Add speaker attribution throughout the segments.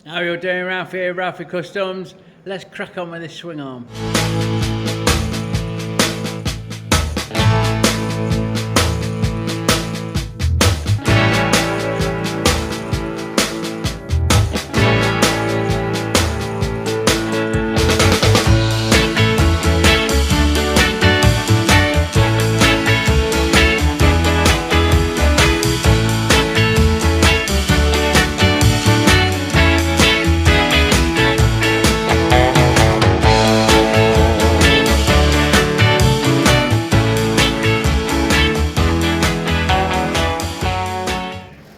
Speaker 1: How are you doing, Ralph here, Ralfy Customs? Let's crack on with this swing arm.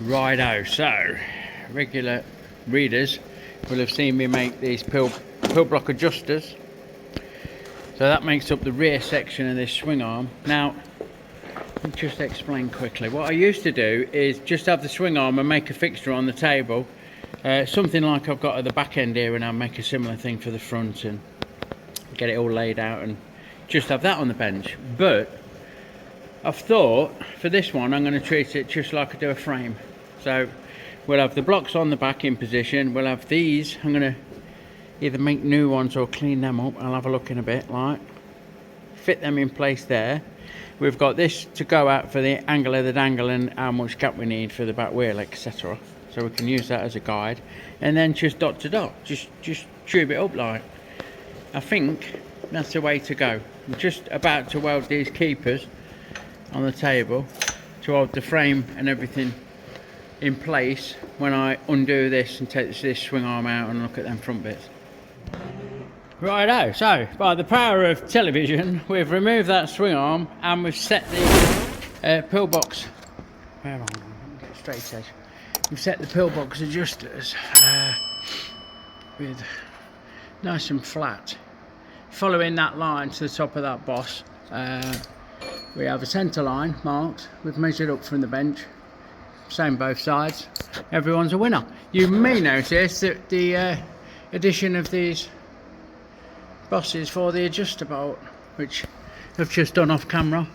Speaker 1: Righto, so regular readers will have seen me make these pill block adjusters. So that makes up the rear section of this swing arm. Now, let me just explain quickly. What I used to do is just have the swing arm and make a fixture on the table, something like I've got at the back end here, and I'll make a similar thing for the front and get it all laid out and just have that on the bench. But I've thought for this one I'm going to treat it just like I do a frame. So we'll have the blocks on the back in position, we'll have these, I'm going to either make new ones or clean them up, I'll have a look in a bit, like fit them in place there. We've got this to go out for the angle of the dangle and how much gap we need for the back wheel, etc. So we can use that as a guide, and then just dot to dot, just tube it up. Like, I think that's the way to go. I'm just about to weld these keepers on the table to hold the frame and everything in place when I undo this and take this swing arm out and look at them front bits. Righto, so by the power of television we've removed that swing arm and we've set the pillbox, where am I? Get straight edge. We've set the pillbox adjusters with nice and flat, following that line to the top of that boss. We have a centre line marked, we've measured up from the bench, same both sides, everyone's a winner. You may notice that the addition of these bosses for the adjuster bolt, which I've just done off camera,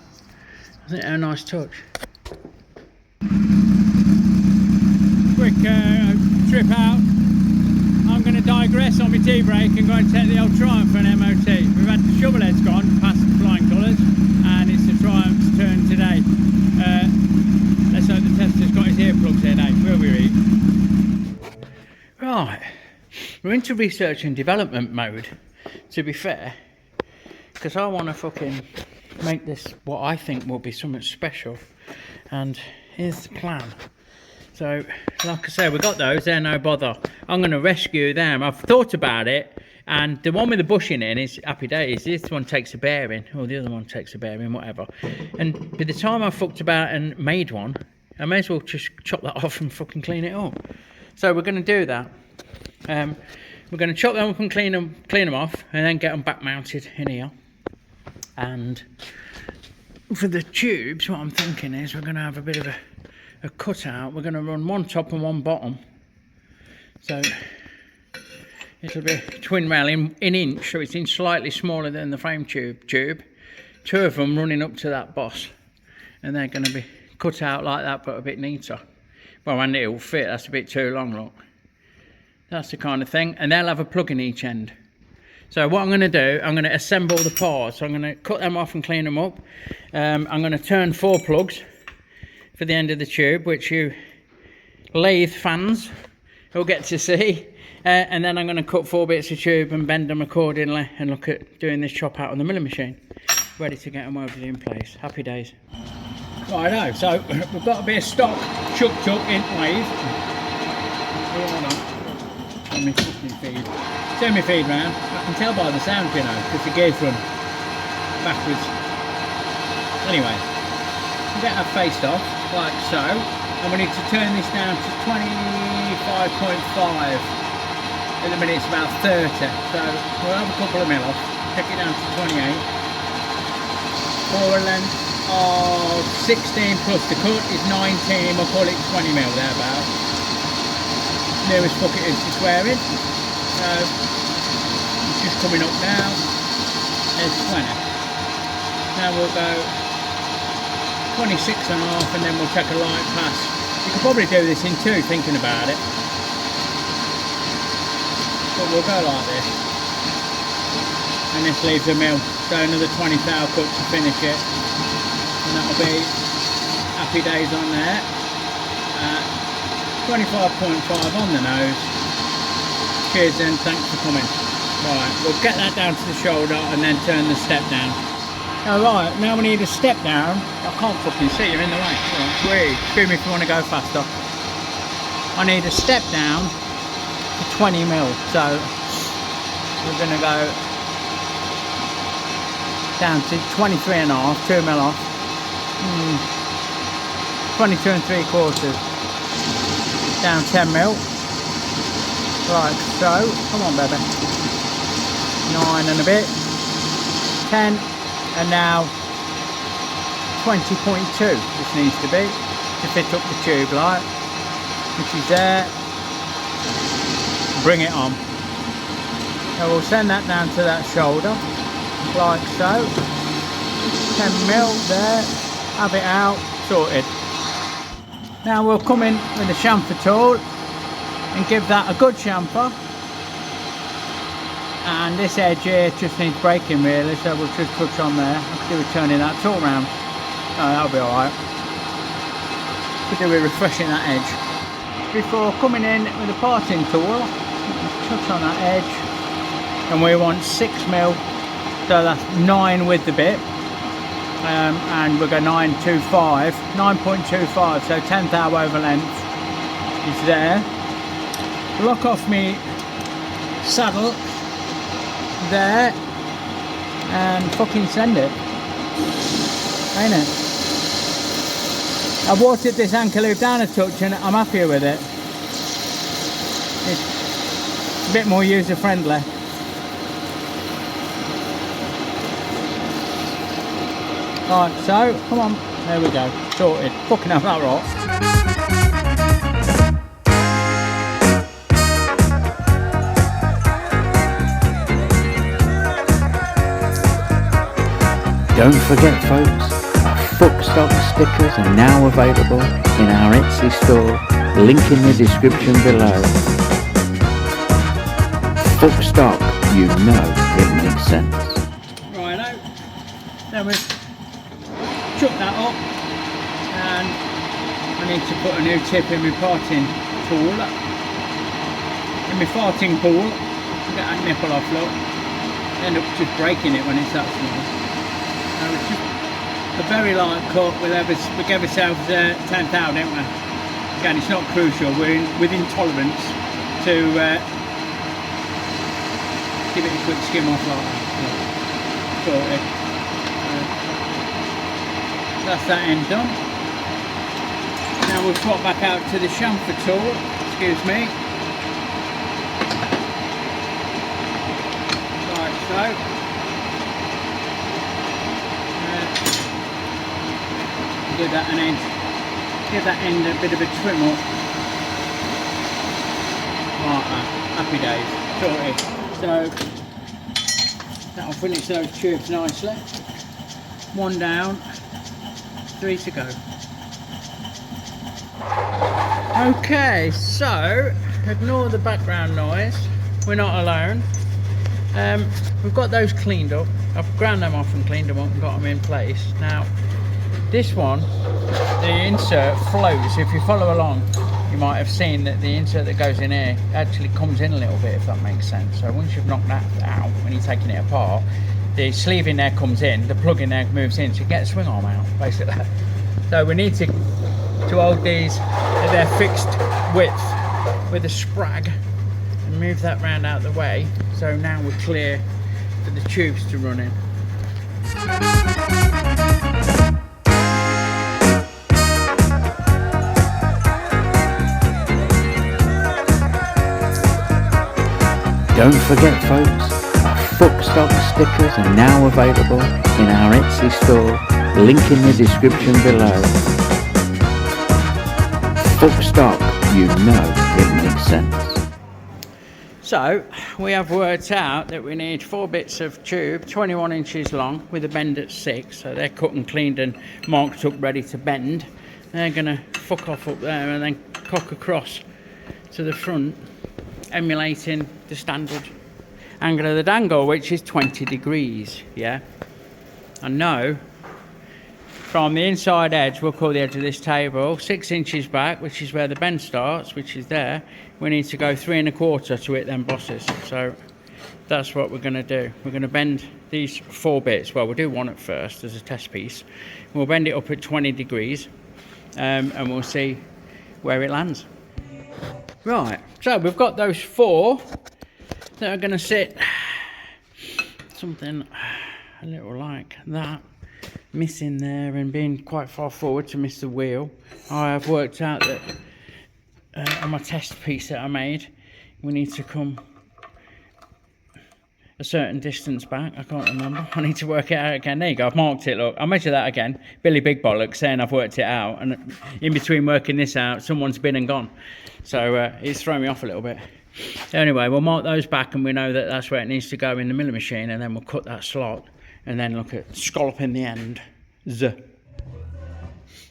Speaker 1: I think they're a nice touch. Quick trip out. I'm going to digress on my T-brake and go and take the old Triumph for an MOT. We've had the shovel heads gone past the flying colours and it's the Triumph's turn today. Let's hope the tester's got his earplugs in, eh? Will we read? Right, we're into research and development mode, to be fair, because I want to fucking make this what I think will be something special, and here's the plan. So, like I say, we got those, they're no bother. I'm going to rescue them. I've thought about it, and the one with the bushing in is happy days. This one takes a bearing, or the other one takes a bearing, whatever. And by the time I fucked about and made one, I may as well just chop that off and fucking clean it up. So we're going to do that. We're going to chop them up and clean them off, and then get them back mounted in here. And for the tubes, what I'm thinking is we're going to have a bit of a cutout. We're going to run one top and one bottom, so it'll be twin rail in inch, so it's in slightly smaller than the frame tube. Two of them running up to that boss, and they're going to be cut out like that, but a bit neater. Well, and it'll fit. That's a bit too long, look. That's the kind of thing, and they'll have a plug in each end. So what I'm going to do, I'm going to assemble the parts. So I'm going to cut them off and clean them up. I'm going to turn 4 plugs for the end of the tube, which you lathe fans will get to see, and then I'm going to cut 4 bits of tube and bend them accordingly and look at doing this chop out on the milling machine, ready to get them welded in place. Happy days. Righto, so we've got a bit of stock chucked up in lathe. Let me feed. Turn my feed round. I can tell by the sound, you know, because the gears run backwards. Anyway, get our faced off like so, and we need to turn this down to 25.5. At the minute it's about 30, so we'll have a couple of mil off, take it down to 28 for a length of 16 plus the cut is 19. We'll call it 20 mil thereabouts. Nearest bucket is to swearing, so it's just coming up now. There's 20. Now we'll go 26 and a half, and then we'll take a light pass. You could probably do this in 2, thinking about it. but we'll go like this. And this leaves a mil, so another 20 thou cut to finish it. And that'll be happy days on there. 25.5 on the nose. Cheers then, thanks for coming. Right, we'll get that down to the shoulder and then turn the step down. Alright, now we need a step down. I can't fucking see, you're in the way. Right, excuse me if you want to go faster. I need a step down to 20 mil, so we're going to go down to 23 and a half, 2 mil off. 22 and 3/4. Down 10 mil. Right, so, come on baby. 9 and a bit. 10. And now 20.2 this needs to be to fit up the tube light, which is there. Bring it on. So we'll send that down to that shoulder like so. 10 mil there, have it out, sorted. Now we'll come in with a chamfer tool and give that a good chamfer. And this edge here just needs breaking really, so we'll just touch on there. I could do with turning that tool round. Oh, that'll be alright. Could do with refreshing that edge. Before coming in with a parting tool, touch on that edge. And we want 6 mil, so that's 9 with the bit. And we'll go 9.25, 9.25, so 10 thou over length is there. Lock off me saddle there and fucking send it, ain't it? I've watered this anchor loop down a touch and I'm happier with it. It's a bit more user friendly. Right, so come on, there we go, sorted. Fucking hell, that rock.
Speaker 2: Don't forget folks, our Fuck Stock stickers are now available in our Etsy store, link in the description below. Fuck Stock, you know it makes sense.
Speaker 1: Righto, then we've chuck that up and I need to put a new tip in my parting tool, in my farting pool, to get that nipple off, look. End up just breaking it when it's that small. It's just a very light cut. We gave ourselves 10 thou, didn't we? Again, it's not crucial, we're within tolerance to give it a quick skim off like that. Sorted. That's that end done. Now we'll swap back out to the chamfer tool, excuse me. Like so. Give that an edge, give that end a bit of a trim up. Like that, happy days, sorted. So that'll finish those tubes nicely. 1 down, 3 to go. Okay, so ignore the background noise, we're not alone. We've got those cleaned up. I've ground them off and cleaned them up and got them in place. Now this one, the insert flows. If you follow along, you might have seen that the insert that goes in here actually comes in a little bit, if that makes sense. So once you've knocked that out, when you're taking it apart, the sleeve in there comes in, the plug in there moves in, so you get a swing arm out, basically. So we need to hold these at their fixed width with a sprag and move that round out the way. So now we're clear for the tubes to run in.
Speaker 2: Don't forget folks, our Fuck Stock stickers are now available in our Etsy store, link in the description below. Fuck Stock, you know it makes sense.
Speaker 1: So we have worked out that we need 4 bits of tube, 21 inches long with a bend at 6, so they're cut and cleaned and marked up ready to bend. They're going to fuck off up there and then cock across to the front emulating the standard angle of the dangle, which is 20 degrees. Yeah, I know from the inside edge, we'll call the edge of this table, 6 inches back, which is where the bend starts, which is there, we need to go 3 1/4 to hit them bosses. So that's what we're going to do. We're going to bend these 4 bits. Well, we'll do one at first as a test piece. We'll bend it up at 20 degrees and we'll see where it lands. Right, so we've got those 4 that are going to sit something a little like that, missing there and being quite far forward to miss the wheel. I have worked out that on my test piece that I made, we need to come a certain distance back. I can't remember. I need to work it out again. There you go, I've marked it, look. I'll measure that again. Billy Big Bollocks saying I've worked it out, and in between working this out, someone's been and gone. So it's thrown me off a little bit. Anyway, we'll mark those back and we know that that's where it needs to go in the milling machine, and then we'll cut that slot and then look at scalloping the end.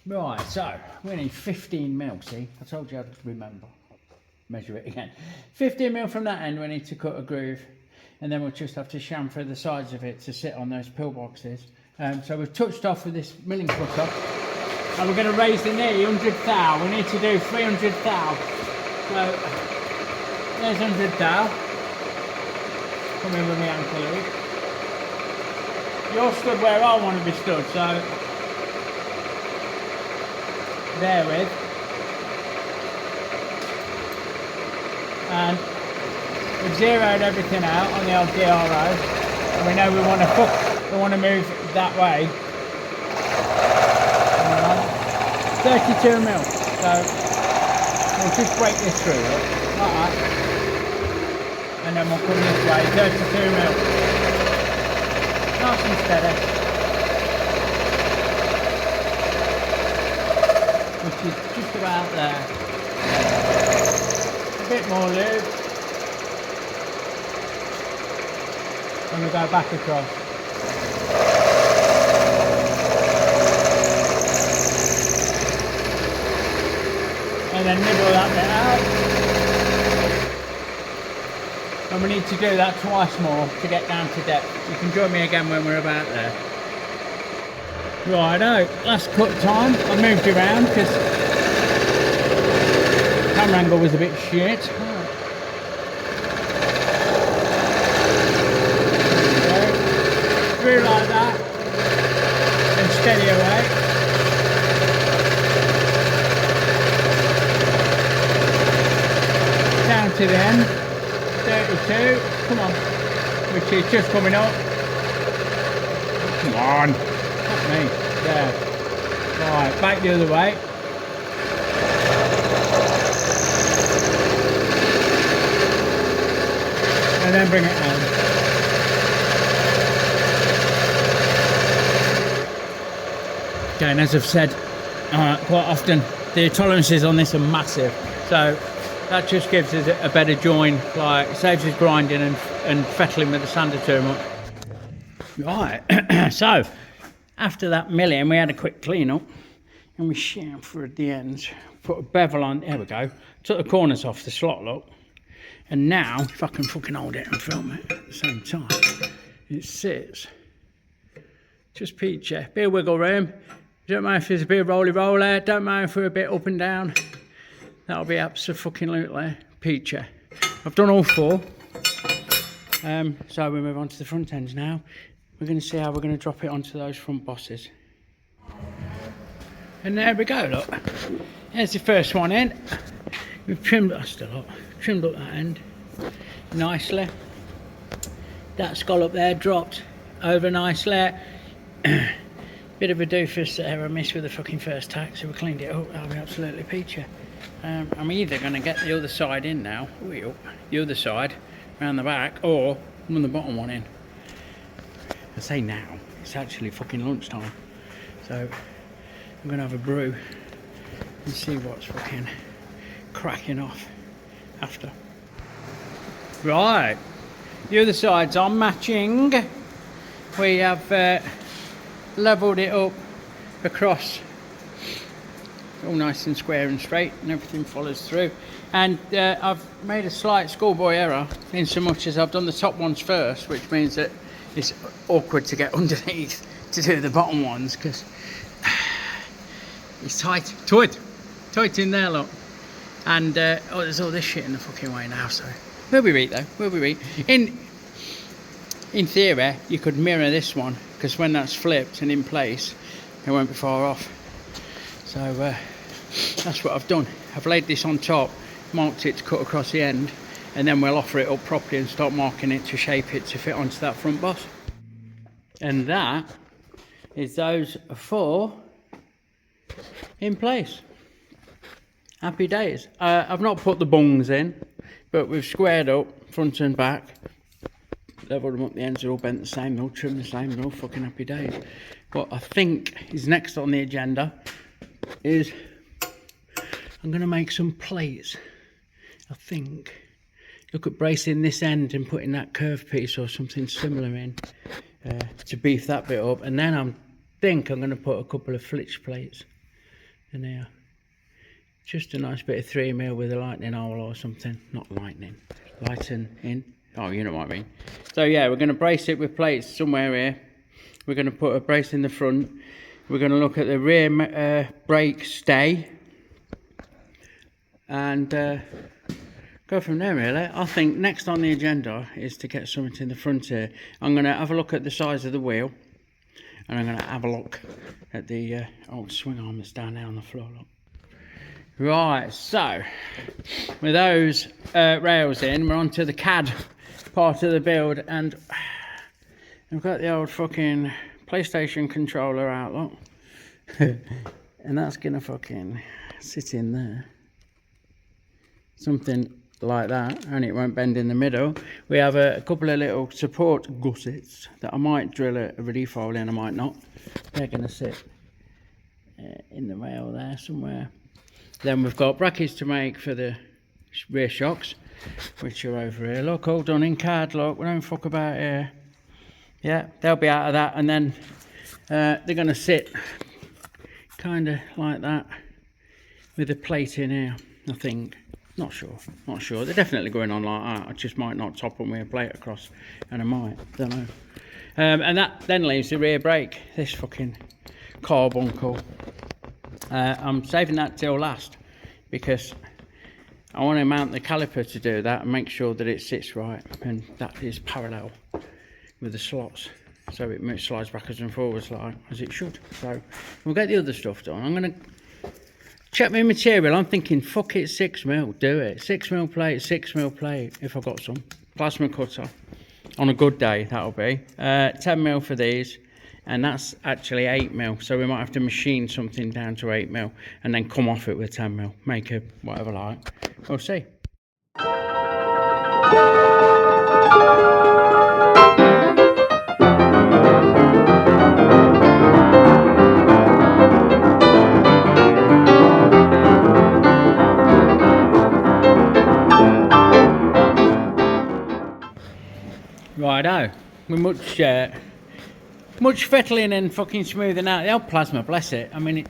Speaker 1: Right, so we need 15 mil. See, I told you I'd remember. Measure it again. 15 mil from that end, we need to cut a groove, and then we'll just have to chamfer the sides of it to sit on those pillboxes. So we've touched off with this milling cutter, and we're going to raise the knee 100 thou. We need to do 300 thou. So there's 100 thou. Come in with my ankle loop. You're stood where I want to be stood, so therewith. And we've zeroed everything out on the old DRO, and we know we want to move that way. 32 mil. So we'll just break this through, look, like that, and then we'll come this way. 32 mil. Nice and steady. Which is just about there. A bit more lube. And we go back across. And then nibble that bit out. And we need to do that twice more to get down to depth. You can join me again when we're about there. Righto, last cut time. I moved around because the camera angle was a bit shit. Through like that and steady away. Down to the end. 32, come on, which is just coming up. Come on, not me, there. Right, back the other way. And then bring it home. Okay, and as I've said quite often, the tolerances on this are massive, so that just gives us a better join, like saves us grinding and fettling with the sander too much. Right, so after that milling we had a quick clean up and we chamfered the ends, put a bevel on, there we go, took the corners off the slot, look, and now if I can fucking hold it and film it at the same time, it sits just peachy, bit of wiggle room. Don't mind if there's a bit of roly roller, don't mind if we're a bit up and down. That'll be absolutely peachy. I've done all 4. So we move on to the front ends now. We're going to see how we're going to drop it onto those front bosses. And there we go, look. There's the first one in. We've trimmed up that end nicely. That scallop there dropped over nicely. Bit of a doofus there, I missed with the fucking first tack, so we cleaned it up. That'll be absolutely peachy. I'm either going to get the other side in now, the other side, around the back, or run the bottom one in. I say now, it's actually fucking lunchtime. So I'm going to have a brew and see what's fucking cracking off after. Right, the other side's on matching. We have levelled it up across, all nice and square and straight, and everything follows through. And I've made a slight schoolboy error in so much as I've done the top ones first, which means that it's awkward to get underneath to do the bottom ones because it's tight in there, look. And oh, there's all this shit in the fucking way now, so we'll be right though, we'll be right. In theory, you could mirror this one because when that's flipped and in place, it won't be far off. So that's what I've done. I've laid this on top, marked it to cut across the end, and then we'll offer it up properly and start marking it to shape it to fit onto that front boss. And that is those 4 in place. Happy days. I've not put the bungs in, but we've squared up front and back, leveled them up, the ends are all bent the same, they're all trimmed the same, they're all fucking happy days. What I think is next on the agenda is I'm going to make some plates. I think look at bracing this end and putting that curved piece or something similar in to beef that bit up, and then I think I'm going to put a couple of flitch plates in here, just a nice bit of 3mm with a lightning hole or something, not lightning, lighten in, oh you know what I mean. So yeah, we're going to brace it with plates somewhere here. We're going to put a brace in the front. We're going to look at the rear brake stay and go from there really. I think next on the agenda is to get something in the front here. I'm going to have a look at the size of the wheel, and I'm going to have a look at the old swing arm that's down there on the floor. Look. Right, so with those rails in, we're on to the CAD part of the build, and I've got the old fucking PlayStation controller out, look. And that's gonna fucking sit in there. Something like that, and it won't bend in the middle. We have a couple of little support gussets that I might drill a relief hole in, I might not. They're gonna sit in the rail there somewhere. Then we've got brackets to make for the rear shocks, which are over here. Look, all done in CAD, look, we don't fuck about here. Yeah, they'll be out of that, and then they're going to sit kind of like that with a plate in here, I think. Not sure. They're definitely going on like that. I just might not top them with a plate across, and I might, don't know. And that then leaves the rear brake, this fucking carbuncle. I'm saving that till last because I want to mount the caliper to do that and make sure that it sits right, and that is parallel with the slots, so it slides backwards and forwards like as it should. So we'll get the other stuff done. I'm going to check my material. I'm thinking fuck it, 6mm, do it, 6mm plate if I've got some plasma cutter on a good day. That'll be 10mm for these, and that's actually 8mm, so we might have to machine something down to 8mm and then come off it with 10mm, make a whatever like. We'll see. Righto, we're much fettling and fucking smoothing out the old plasma, bless it. I mean,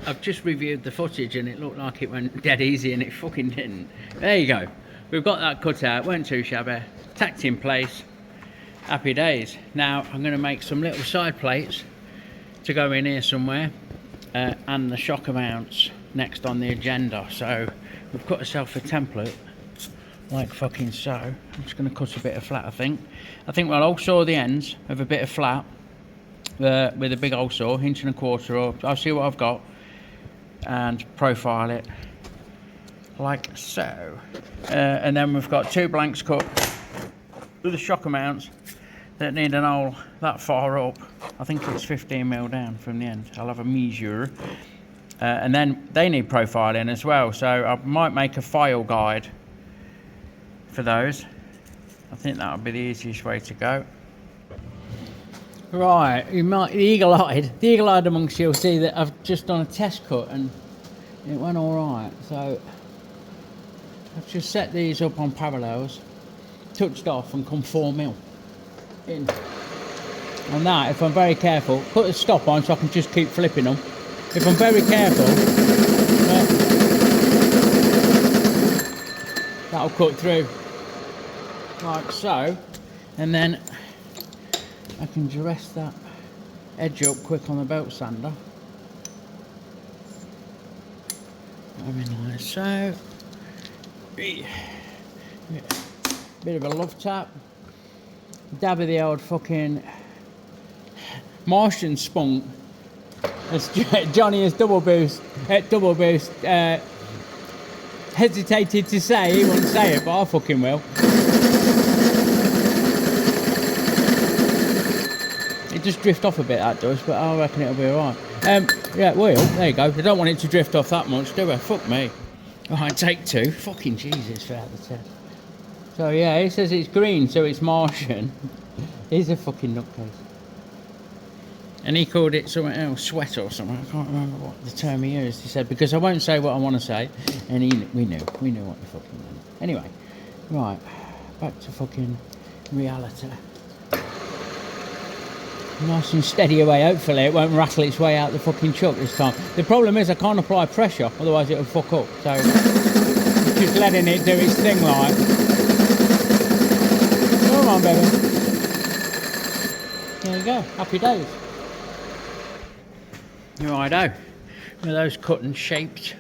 Speaker 1: I've just reviewed the footage and it looked like it went dead easy, and it fucking didn't. There you go. We've got that cut out, weren't too shabby. Tacked in place. Happy days. Now I'm going to make some little side plates to go in here somewhere, and the shocker mounts next on the agenda. So we've cut ourselves a template like fucking so. I'm just going to cut a bit of flat. I think we'll hole saw the ends of a bit of flat with a big hole saw, 1.25 up. I'll see what I've got and profile it like so, and then we've got 2 blanks cut with the shocker mounts that need an hole that far up. I think it's 15mm down from the end. I'll have a measure, and then they need profiling as well, so I might make a file guide for those. I think that would be the easiest way to go. Right, the eagle-eyed amongst you will see that I've just done a test cut and it went alright. So I've just set these up on parallels, touched off and come 4mm in. And that, if I'm very careful, put a stop on so I can just keep flipping them. If I'm very careful, That'll cut through like so, and then I can dress that edge up quick on the belt sander. I mean, like so. Bit of a love tap. Dab of the old fucking Martian spunk. As Johnny has double boost hesitated to say, he wouldn't say it, but I fucking will. It just drift off a bit, that does, but I reckon it'll be alright. Yeah, well, there you go. I don't want it to drift off that much, do I? Fuck me. Alright, take 2. Fucking Jesus, throughout the test. So yeah, he says it's green, so it's Martian. He's a fucking nutcase. And he called it something else, sweat or something. I can't remember what the term he used. He said, because I won't say what I want to say. And we knew what the fucking meant. Anyway, right, back to fucking reality. Nice and steady away, hopefully it won't rattle its way out the fucking chuck this time. The problem is I can't apply pressure, otherwise it'll fuck up. So, just letting it do its thing like. Come on, baby. There you go, happy days. Righto, with those cut and shaped,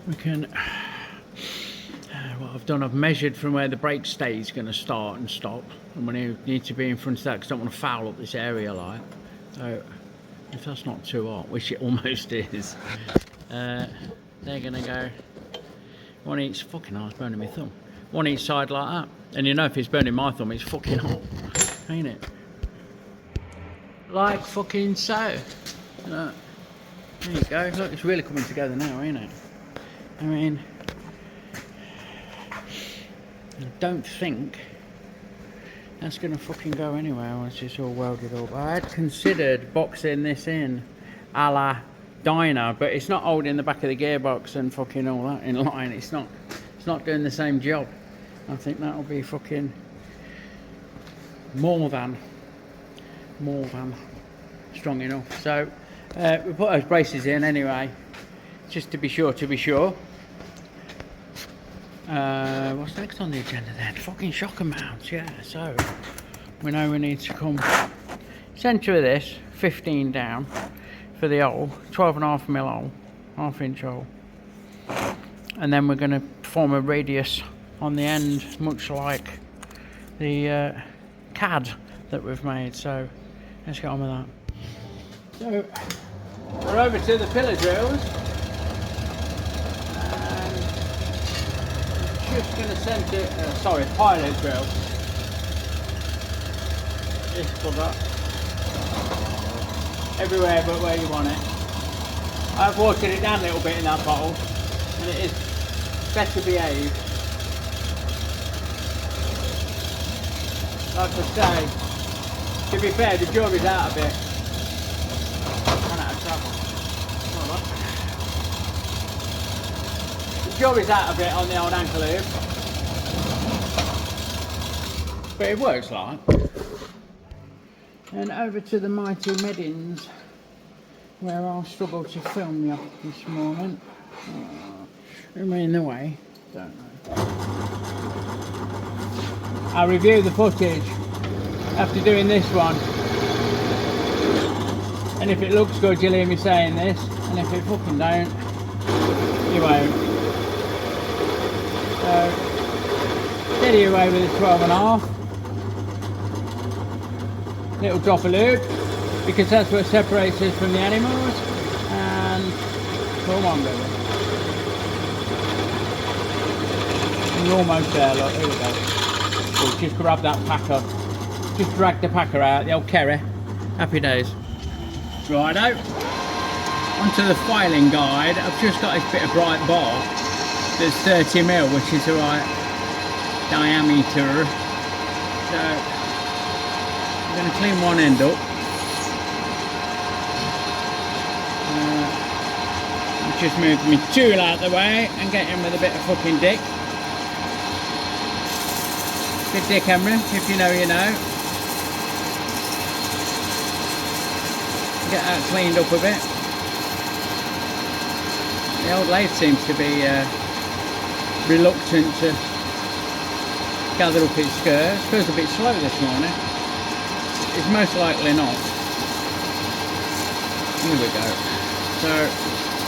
Speaker 1: we can, what I've done, I've measured from where the brake stay is going to start and stop, and we need to be in front of that because I don't want to foul up this area like. So, if that's not too hot, which it almost is, they're going to go one each, fucking hell, it's burning my thumb, one each side like that, and you know if it's burning my thumb, it's fucking hot, ain't it? Like fucking so. There you go, look, it's really coming together now, ain't it? I mean, I don't think that's going to fucking go anywhere once it's all welded up. I had considered boxing this in a la Dyna, but it's not holding the back of the gearbox and fucking all that in line. It's not doing the same job. I think that'll be fucking more than strong enough. So we put those braces in anyway, just to be sure. What's next on the agenda then? Fucking shocker mounts, yeah. So we know we need to come centre of this, 15 down for the hole, 12.5mm hole, 1/2 inch hole, and then we're going to form a radius on the end, much like the CAD that we've made. So let's get on with that. So we're over to the pillar drills, and just going to centre, pilot drill. Just put that everywhere but where you want it. I've watered it down a little bit in that bottle, and it is better behaved. Like I say, to be fair, the job is out of it. The job is out of it on the old ankle loop, but it works like. And over to the mighty Meddings, where I'll struggle to film you this morning. Am I in the way? Don't know. I'll review the footage after doing this one. And if it looks good, you'll hear me saying this. And if it fucking don't, you won't. So, steady away with a 12.5. Little drop a loop, because that's what separates us from the animals. And come on, baby. And we're almost there, look, here we go. We'll just grab that packer. Just drag the packer out, the old Kerry. Happy days. Righto, onto the filing guide. I've just got this bit of bright bar that's 30mm, which is the right diameter. So I'm going to clean one end up. Just move my tool out the way and get in with a bit of fucking dick. Good dick, Emery, if you know, you know. Get that cleaned up a bit. The old lathe seems to be reluctant to gathered up its skirts. Feels a bit slow this morning. It's most likely not. Here we go. So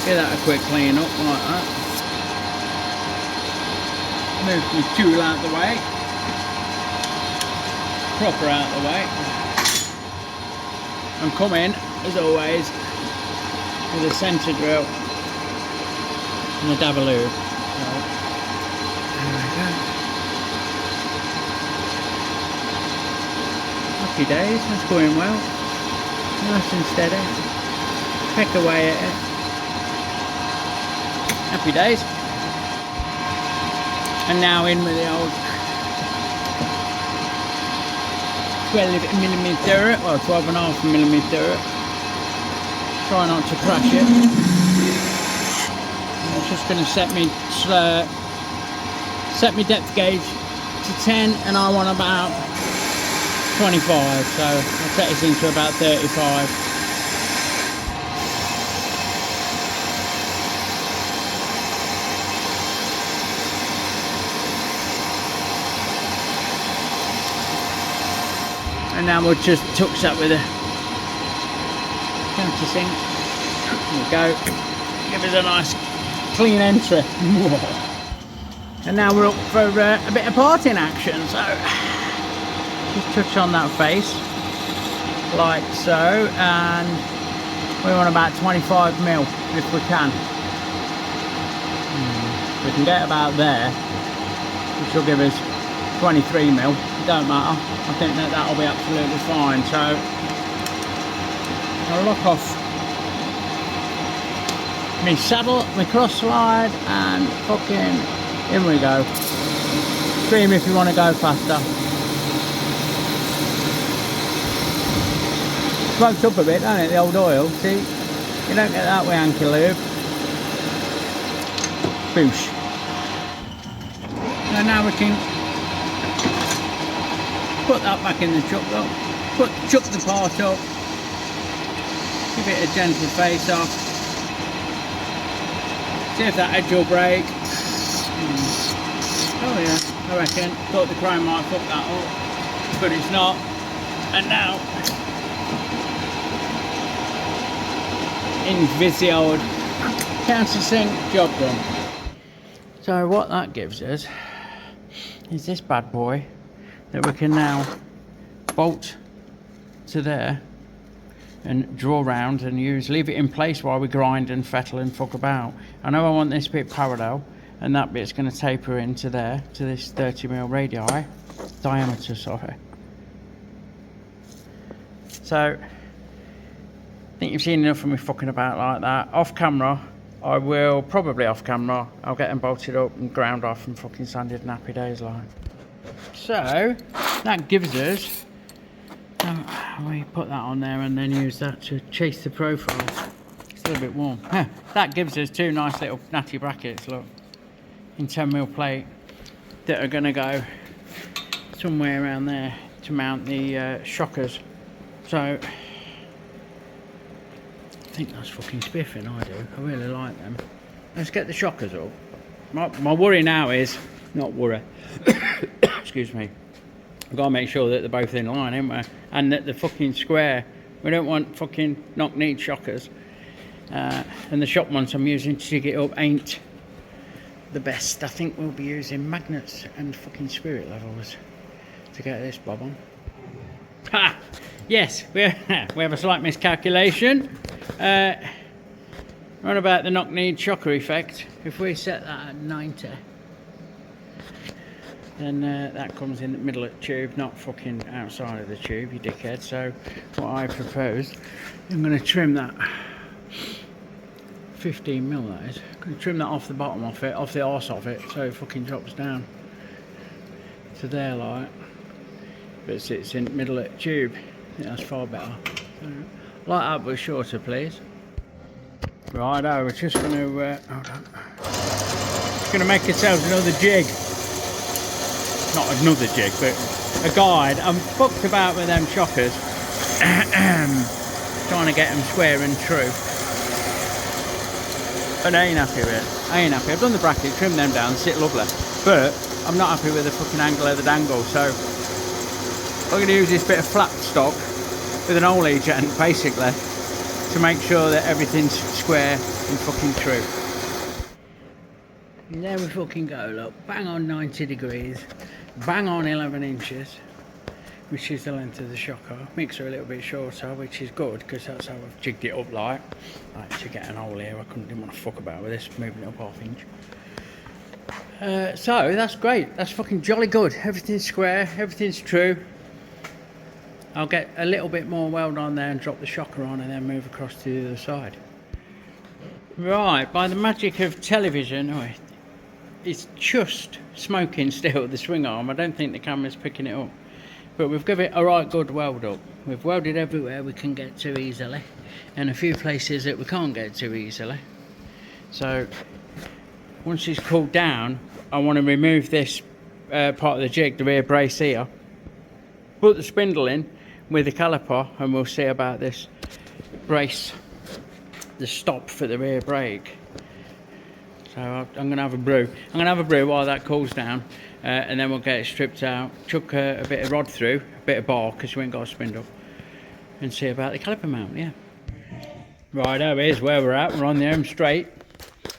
Speaker 1: give that a quick clean up like that. Move my tool out the way. Proper out the way. And come in, as always, with a centre drill and a dabaloo. So, there we go. Happy days, that's going well. Nice and steady. Peck away at it. Happy days. And now in with the old 12mm, well 12.5mm. Try not to crash it. I'm just going to set me depth gauge to 10, and I want about 25, so I'll set this into about 35. And now we'll just touch that with a countersink. There we go. Give it a nice clean entry. And now we're up for a bit of parting action. So just touch on that face like so, and we want about 25mm if we can. We can get about there, which will give us 23mm. Don't matter. I think that'll be absolutely fine. So I'll lock off my saddle, my cross slide, and fucking in we go. Scream if you want to go faster. Smokes up a bit, don't it, the old oil? See, you don't get that with Anki lube. Boosh. And now we can put that back in the chuck though. Chuck the part up. Give it a gentle face off. See if that edge will break. Oh yeah, I reckon. Thought the chrome might fuck that up, but it's not. And now, in with the old countersink, job done. So what that gives us is this bad boy that we can now bolt to there and draw round and leave it in place while we grind and fettle and fuck about. I know I want this bit parallel, and that bit's going to taper into there to this 30mm diameter, sorry. So I think you've seen enough of me fucking about like that. Off camera, I'll get them bolted up and ground off and fucking sanded and happy days like. So that gives us, we put that on there and then use that to chase the profile. It's a little bit warm. That gives us two nice little natty brackets, look, in 10mm plate, that are going to go somewhere around there to mount the shockers. So I think that's fucking spiffing. I do. I really like them. Let's get the shockers up. My worry now is, not worry, excuse me, I've got to make sure that they're both in line, ain't we? And that they're fucking square. We don't want fucking knock-kneed shockers. And the shop ones I'm using to jig it up ain't the best. I think we'll be using magnets and fucking spirit levels to get this bob on. Ha! Yes, we have a slight miscalculation. What about the knock-kneed shocker effect? If we set that at 90, then that comes in the middle of the tube, not fucking outside of the tube, you dickhead. So what I proposed, I'm going to trim that 15mm, that is. I'm going to trim that off the bottom of it, off the arse of it, so it fucking drops down to there like. But it sits in the middle of the tube. I think that's far better. So, like that, but shorter, please. Righto, we're just going to hold on. Just going to make ourselves another jig. Not another jig, but a guide. I'm fucked about with them shockers. Trying to get them square and true. But I ain't happy with it. I ain't happy. I've done the bracket, trimmed them down, sit lovely. But I'm not happy with the fucking angle of the dangle, so I'm going to use this bit of flat stock with an hole each end, basically, to make sure that everything's square and fucking true. And there we fucking go, look, bang on 90 degrees, bang on 11 inches, which is the length of the shocker. Makes her a little bit shorter, which is good, because that's how I've jigged it up like to get an hole here. I didn't want to fuck about with this, moving it up half inch. So that's great, that's fucking jolly good. Everything's square, everything's true. I'll get a little bit more weld on there and drop the shocker on and then move across to the other side. Right, by the magic of television, it's just smoking still, the swing arm. I don't think the camera's picking it up. But we've given it a right good weld up. We've welded everywhere we can get to easily, and a few places that we can't get to easily. So once it's cooled down, I want to remove this part of the jig, the rear brace here, put the spindle in with the caliper, and we'll see about this brace, the stop for the rear brake. So I'm going to have a brew. I'm going to have a brew while that cools down, and then we'll get it stripped out, chuck a bit of rod through, a bit of bar, because we ain't got a spindle, and see about the caliper mount, yeah. Right, here's where we're at. We're on the home straight.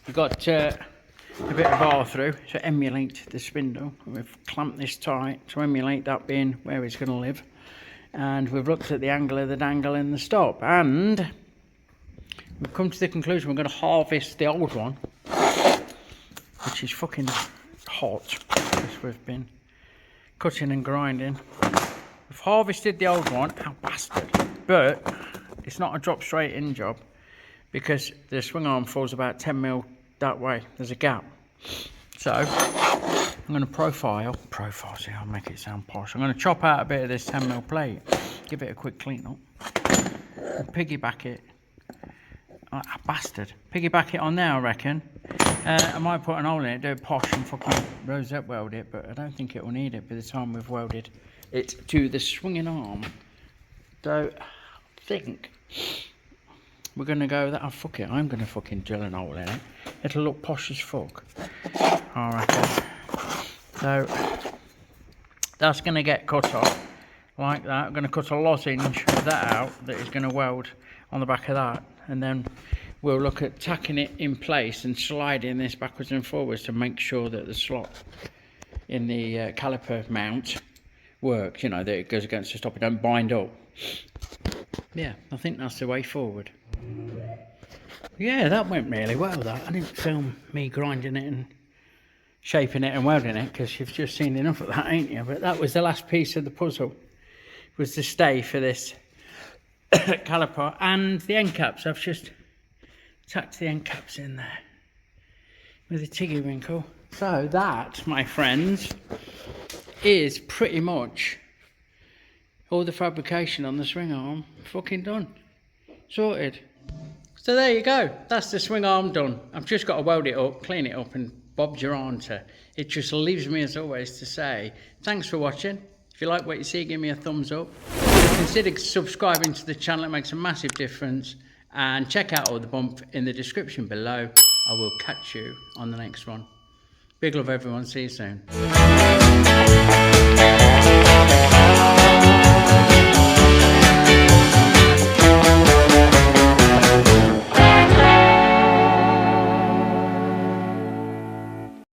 Speaker 1: We've got a bit of bar through to emulate the spindle. We've clamped this tight to emulate that being where it's going to live. And we've looked at the angle of the dangle and the stop, and we've come to the conclusion we're going to harvest the old one, which is fucking hot because we've been cutting and grinding. We've harvested the old one, how bastard, but it's not a drop straight in job because the swing arm falls about 10mm that way. There's a gap. So I'm going to profile, see, I'll make it sound posh. I'm going to chop out a bit of this 10mm plate, give it a quick clean up, and piggyback it. Bastard. Piggyback it on there, I reckon. I might put an hole in it, do a posh and fucking rosette weld it, but I don't think it will need it by the time we've welded it to the swinging arm. So I think we're going to go with that. Oh, fuck it, I'm going to fucking drill an hole in it. It'll look posh as fuck, I reckon. So that's going to get cut off like that. I'm going to cut a lozenge of that out that is going to weld on the back of that, and then we'll look at tacking it in place and sliding this backwards and forwards to make sure that the slot in the caliper mount works, you know, that it goes against the stop, it don't bind up. Yeah, I think that's the way forward. Yeah, that went really well, that. I didn't film me grinding it and shaping it and welding it, because you've just seen enough of that, ain't you? But that was the last piece of the puzzle, was the stay for this caliper and the end caps. I've just tacked the end caps in there with a tiggy wrinkle. So that, my friends, is pretty much all the fabrication on the swing arm fucking done, sorted. So there you go, that's the swing arm done. I've just got to weld it up, clean it up, and Bob's your answer. It just leaves me, as always, to say thanks for watching. If you like what you see, give me a thumbs up. Consider subscribing to the channel, it makes a massive difference. And check out all the bump in the description below. I will catch you on the next one. Big love everyone, see you soon.